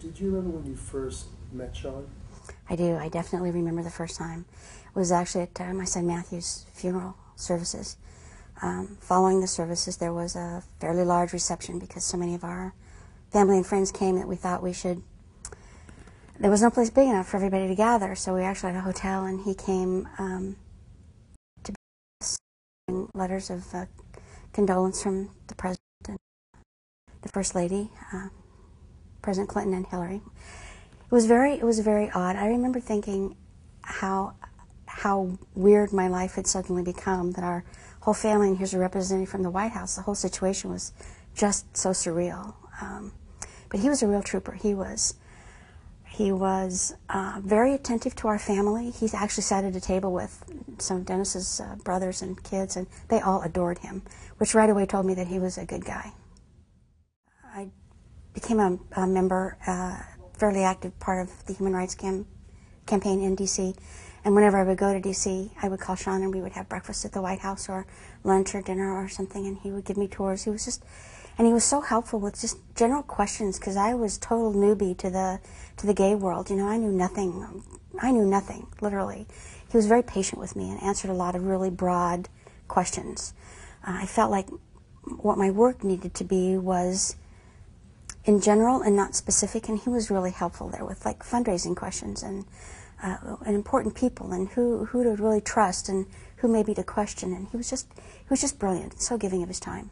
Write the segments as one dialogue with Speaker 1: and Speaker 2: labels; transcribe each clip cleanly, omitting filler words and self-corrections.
Speaker 1: Did you remember when you first met Sean?
Speaker 2: I do. I definitely remember the first time. It was actually at my son Matthew's funeral services. Following the services, there was a fairly large reception because so many of our family and friends came that we thought we should. There was no place big enough for everybody to gather, so we actually had a hotel, and he came to bring letters of condolence from the president and the first lady, President Clinton and Hillary. It was very odd. I remember thinking how weird my life had suddenly become, that our whole family, and here's a representative from the White House, the whole situation was just so surreal. But he was a real trooper. He was very attentive to our family. He actually sat at a table with some of Dennis's brothers and kids, and they all adored him, which right away told me that he was a good guy. I became a member, fairly active part of the Human Rights campaign in D.C., and whenever I would go to D.C., I would call Sean, and we would have breakfast at the White House or lunch or dinner or something, and he would give me tours. He was so helpful with just general questions, because I was total newbie to the gay world. You know, I knew nothing, literally. He was very patient with me and answered a lot of really broad questions. I felt like what my work needed to be was in general and not specific, and he was really helpful there with like fundraising questions and important people and who to really trust and who maybe to question. And he was just brilliant, so giving of his time.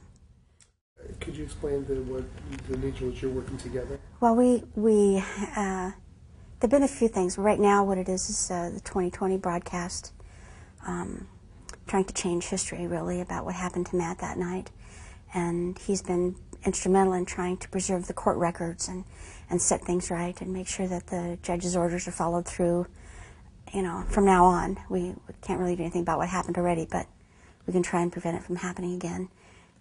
Speaker 1: Could you explain the nature of which you're working together?
Speaker 2: Well, there've been a few things. Right now, what it is the 2020 broadcast, trying to change history, really, about what happened to Matt that night. And he's been instrumental in trying to preserve the court records and set things right and make sure that the judge's orders are followed through. You know, from now on, we can't really do anything about what happened already, but we can try and prevent it from happening again.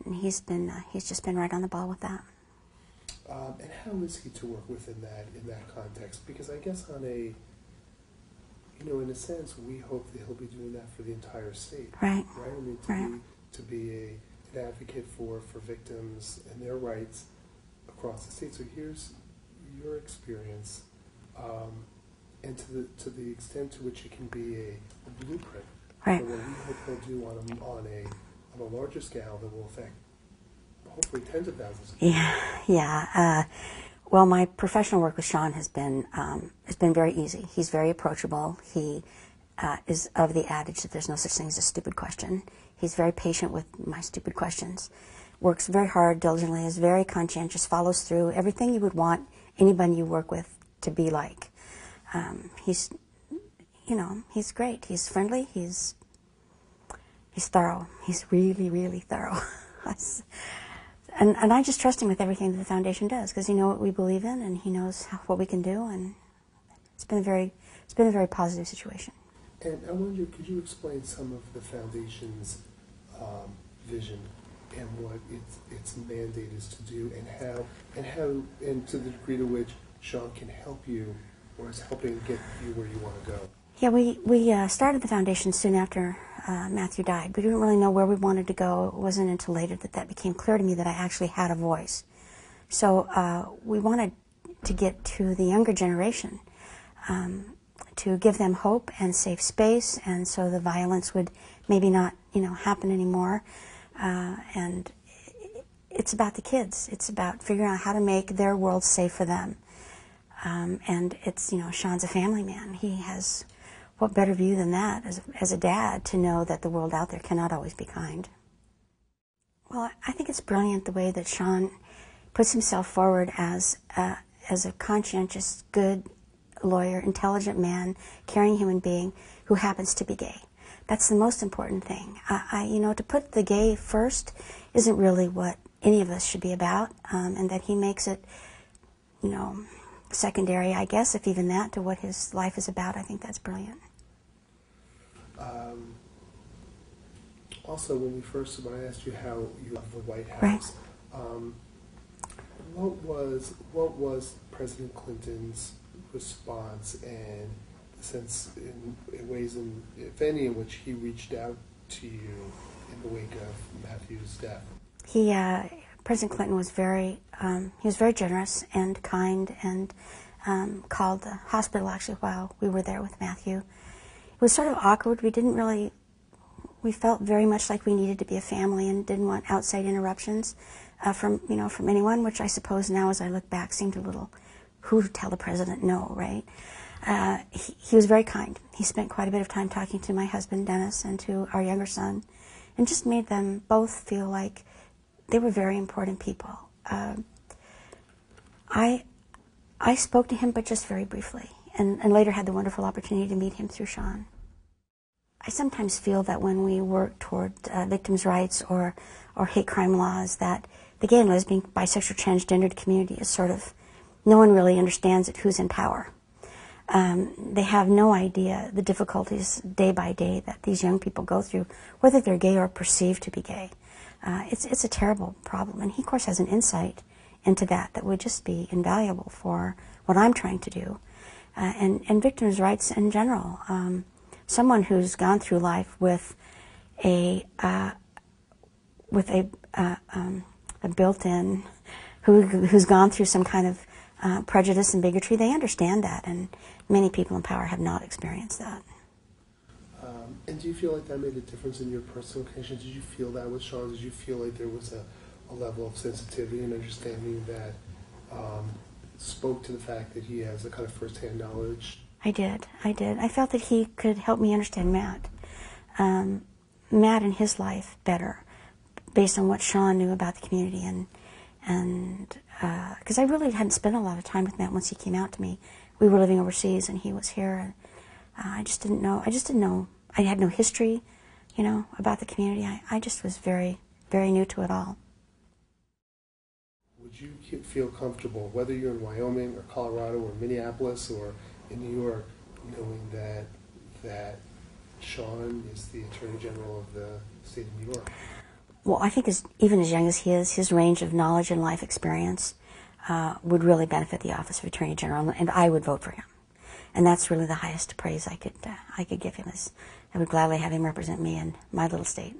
Speaker 2: And he's just been right on the ball with that.
Speaker 1: And how is he to work within that context? Because I guess in a sense, we hope that he'll be doing that for the entire state.
Speaker 2: Right.
Speaker 1: Right. I mean, to be an advocate for victims and their rights across the state. So here's your experience, and to the extent to which it can be a blueprint
Speaker 2: right.
Speaker 1: for what we hope he'll do on a larger scale that will affect hopefully tens of thousands of people.
Speaker 2: Yeah. Well, my professional work with Sean has been very easy. He's very approachable. He is of the adage that there's no such thing as a stupid question. He's very patient with my stupid questions. Works very hard, diligently, is very conscientious, follows through everything you would want anybody you work with to be like. He's great. He's friendly. He's thorough. He's really, really thorough. And I just trust him with everything that the foundation does, because he knows what we believe in, and he knows what we can do, and it's been a very positive situation.
Speaker 1: And I wonder, could you explain some of the foundation's vision and what its mandate is to do, and to the degree to which Sean can help you, or is helping get you where you want to go?
Speaker 2: Yeah, we started the foundation soon after Matthew died. We didn't really know where we wanted to go. It wasn't until later that became clear to me that I actually had a voice. So we wanted to get to the younger generation, to give them hope and safe space, and so the violence would maybe not, happen anymore. And it's about the kids. It's about figuring out how to make their world safe for them. And it's, Sean's a family man. He has, what better view than that as a dad, to know that the world out there cannot always be kind. Well, I think it's brilliant the way that Sean puts himself forward as a conscientious, good lawyer, intelligent man, caring human being who happens to be gay. That's the most important thing. To put the gay first isn't really what any of us should be about, and that he makes it, secondary, I guess, if even that, to what his life is about. I think that's brilliant.
Speaker 1: Also, when I asked you how you left the White House,
Speaker 2: right.
Speaker 1: What was President Clinton's response, and the sense, in ways, if any, in which he reached out to you in the wake of Matthew's death?
Speaker 2: President Clinton was he was very generous and kind, and called the hospital actually while we were there with Matthew. It was sort of awkward. We felt very much like we needed to be a family and didn't want outside interruptions from anyone, which I suppose now as I look back seemed a little, who to tell the president no, right? He was very kind. He spent quite a bit of time talking to my husband, Dennis, and to our younger son, and just made them both feel like they were very important people. I spoke to him, but just very briefly, and later had the wonderful opportunity to meet him through Sean. I sometimes feel that when we work toward victims' rights or hate crime laws, that the gay and lesbian, bisexual, transgendered community is sort of, no one really understands it who's in power. They have no idea the difficulties day by day that these young people go through, whether they're gay or perceived to be gay. It's a terrible problem, and he, of course, has an insight into that would just be invaluable for what I'm trying to do, and victims' rights in general. Someone who's gone through life with a built-in, who's gone through some kind of prejudice and bigotry, they understand that, and many people in power have not experienced that.
Speaker 1: And do you feel like that made a difference in your personal connections? Did you feel that with Sean? Did you feel like there was a level of sensitivity and understanding that spoke to the fact that he has a kind of first-hand knowledge?
Speaker 2: I did. I felt that he could help me understand Matt. Matt and his life better, based on what Sean knew about the community, and because I really hadn't spent a lot of time with Matt once he came out to me. We were living overseas and he was here, and I just didn't know. I had no history, about the community. I just was very, very new to it all.
Speaker 1: Would you feel comfortable, whether you're in Wyoming or Colorado or Minneapolis or in New York, knowing that Sean is the Attorney General of the state of New York?
Speaker 2: Well, I think even as young as he is, his range of knowledge and life experience would really benefit the office of Attorney General, and I would vote for him. And that's really the highest praise I could give him. I would gladly have him represent me in my little state.